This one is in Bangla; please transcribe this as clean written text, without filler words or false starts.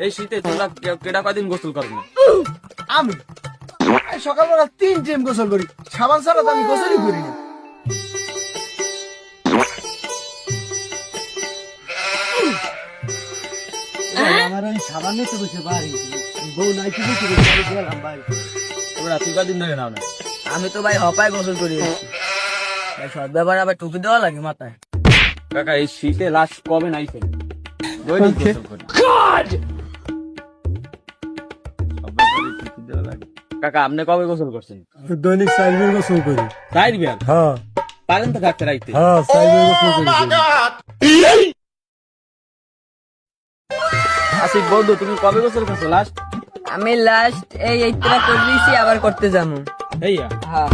এই শীতে তোমরা কেডা কয়দিন গোসল করো না? আমি সকালবেলা 3 টাইম গোসল করি, সাবান ছাড়া তো আমি গোসলই করি না। আমার ওই সাবান তো বসে বাড়ি বউ নাই কি বসে গেলাম ভাই। তোমরা তুই কয়দিন ধরে নাও না? আমি তো ভাই হপায় গোসল করি ভাই, সব ব্যাপার আবার টুপি দেওয়া লাগে মাথায়। কাকা এই শীতে লাস্ট কবে নাইছেন? দৈনিক গোসল করি। কাকা আপনি কবে গোসল করছেন? দৈনিক 4 বার গোসল করি। 4 বার? হ্যাঁ পারেন তো থাকতে রাইতে? হ্যাঁ 4 বার গোসল করি। আসিফ বন্ধু তুমি কবে গোসল করছো লাস্ট? আমি লাস্ট এই এইটা করে দিয়েছি, আবার করতে যাবো। এইয়া হ্যাঁ